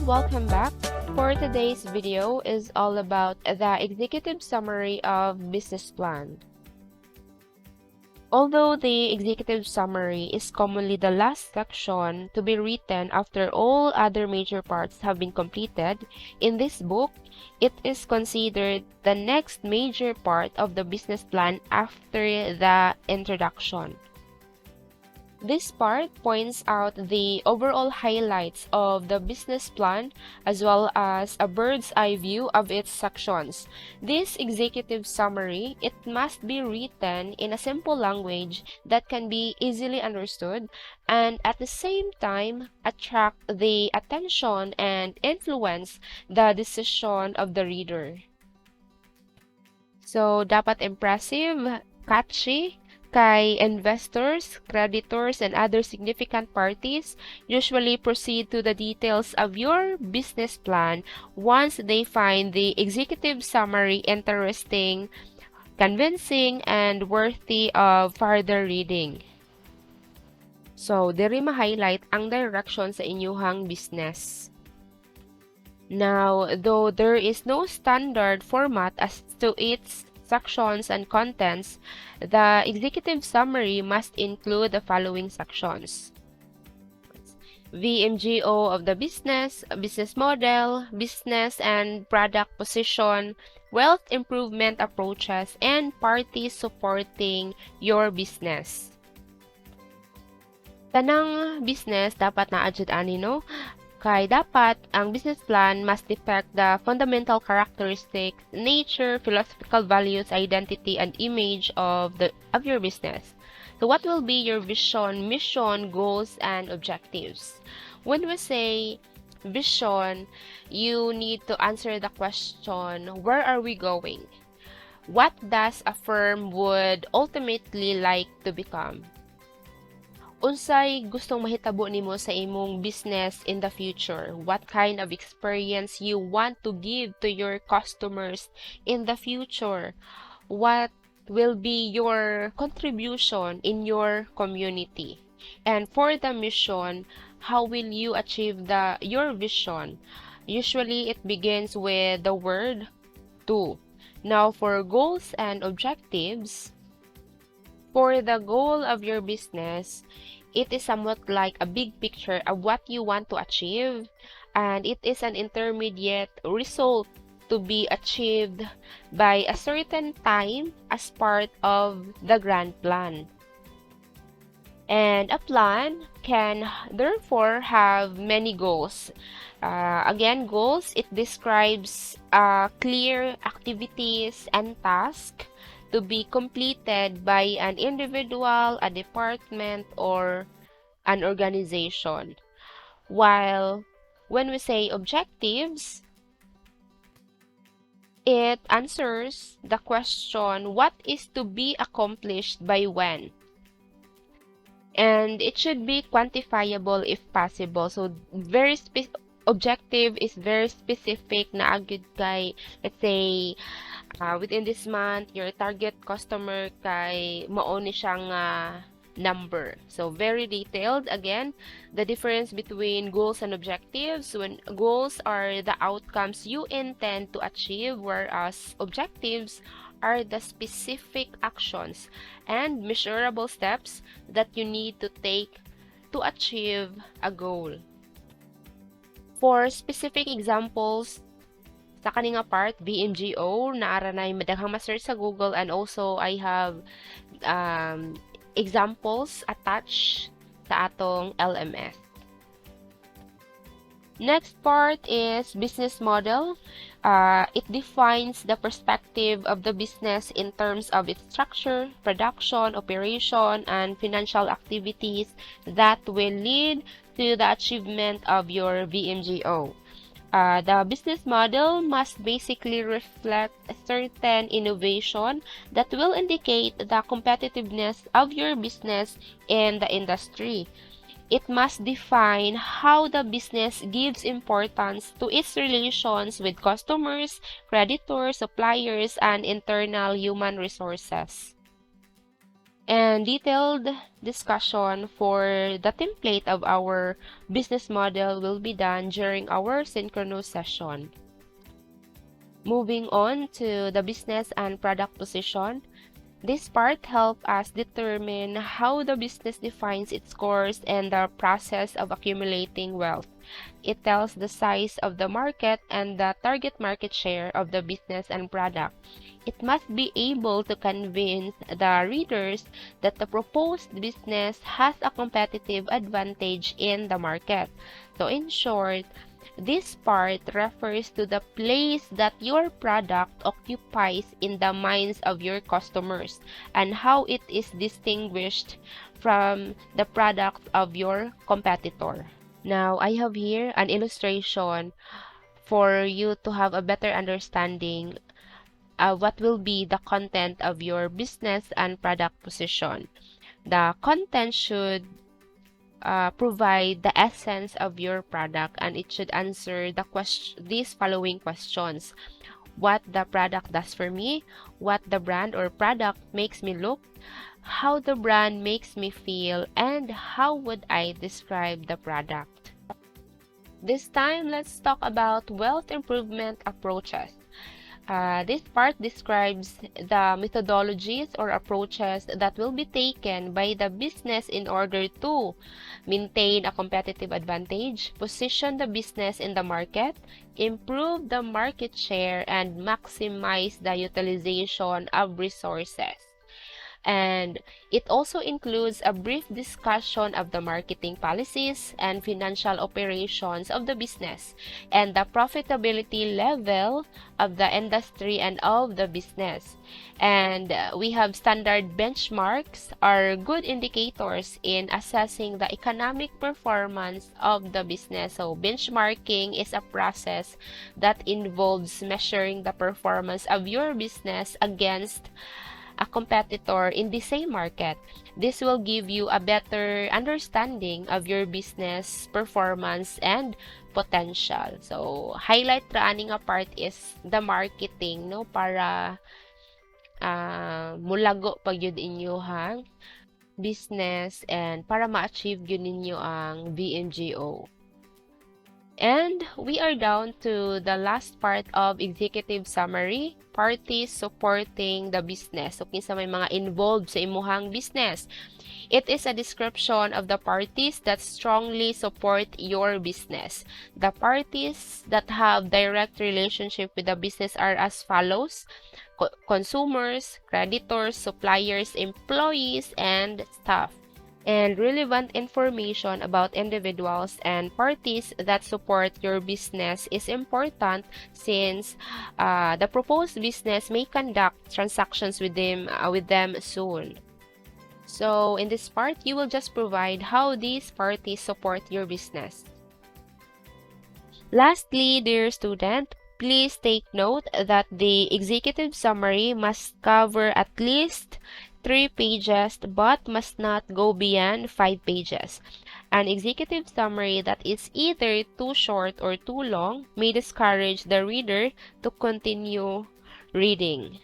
welcome back. For today's video is all about the executive summary of business plan. Although the executive summary is commonly the last section to be written after all other major parts have been completed, in this book, it is considered the next major part of the business plan after the introduction. This part points out the overall highlights of the business plan as well as a bird's eye view of its sections. This executive summary, it must be written in a simple language that can be easily understood and at the same time attract the attention and influence the decision of the reader. So, dapat impressive, catchy, kay investors, creditors, and other significant parties usually proceed to the details of your business plan once they find the executive summary interesting, convincing, and worthy of further reading. So, diri ma-highlight ang direction sa inyuhang business. Now, though there is no standard format as to its sections and contents, the executive summary must include the following sections: VMGO of the business, business model, business and product position, wealth improvement approaches, and parties supporting your business. Tanang business dapat na-adjud ani no? Kay dapat ang business plan must depict the fundamental characteristics, nature, philosophical values, identity, and image of your business. So what will be your vision, mission, goals, and objectives? When we say vision, you need to answer the question, where are we going? What does a firm would ultimately like to become? Unsay gustong mahitabo nimo sa imong business in the future? What kind of experience you want to give to your customers in the future? What will be your contribution in your community? And for the mission, how will you achieve your vision? Usually, it begins with the word to. Now, for goals and objectives, for the goal of your business, it is somewhat like a big picture of what you want to achieve, and it is an intermediate result to be achieved by a certain time as part of the grand plan. And a plan can therefore have many goals. Again, goals, it describes clear activities and tasks to be completed by an individual, a department, or an organization. While when we say objectives, it answers the question, what is to be accomplished by when? And it should be quantifiable if possible. So, objective is very specific na agad kay, let's say, within this month, your target customer kay mao ni siyang number. So, very detailed. Again, the difference between goals and objectives. When goals are the outcomes you intend to achieve, whereas objectives are the specific actions and measurable steps that you need to take to achieve a goal. For specific examples, sa kaninga part, VMGO, naara na yung madaghang ma-search sa Google, and also I have examples attached sa atong LMS. Next part is business model. It defines the perspective of the business in terms of its structure, production, operation, and financial activities that will lead to the achievement of your VMGO. The business model must basically reflect a certain innovation that will indicate the competitiveness of your business in the industry. It must define how the business gives importance to its relations with customers, creditors, suppliers, and internal human resources. And detailed discussion for the template of our business model will be done during our synchronous session. Moving on to the business and product position, this part helps us determine how the business defines its course and the process of accumulating wealth. It tells the size of the market and the target market share of the business and product. It must be able to convince the readers that the proposed business has a competitive advantage in the market. So in short, this part refers to the place that your product occupies in the minds of your customers and how it is distinguished from the product of your competitor. Now, I have here an illustration for you to have a better understanding of what will be the content of your business and product position. The content should provide the essence of your product, and it should answer these following questions: what the product does for me, what the brand or product makes me look, how the brand makes me feel, and how would I describe the product. This time, let's talk about wealth improvement approaches. This part describes the methodologies or approaches that will be taken by the business in order to maintain a competitive advantage, position the business in the market, improve the market share, and maximize the utilization of resources. And it also includes a brief discussion of the marketing policies and financial operations of the business and the profitability level of the industry and of the business. And we have standard benchmarks are good indicators in assessing the economic performance of the business. So benchmarking is a process that involves measuring the performance of your business against a competitor in the same market. This will give you a better understanding of your business performance and potential. So, highlight ra ani nga part is the marketing, no? Para mulago pag yun inyuhang business and para ma-achieve yun ninyo ang VNGO. And we are down to the last part of executive summary, parties supporting the business. So, kinsa may mga involved sa imuhang business. It is a description of the parties that strongly support your business. The parties that have direct relationship with the business are as follows: consumers, creditors, suppliers, employees, and staff. And relevant information about individuals and parties that support your business is important since the proposed business may conduct transactions with them soon. So in this part, you will just provide how these parties support your business. Lastly, dear student, please take note that the executive summary must cover at least 3 pages but must not go beyond 5 pages. An executive summary that is either too short or too long may discourage the reader to continue reading.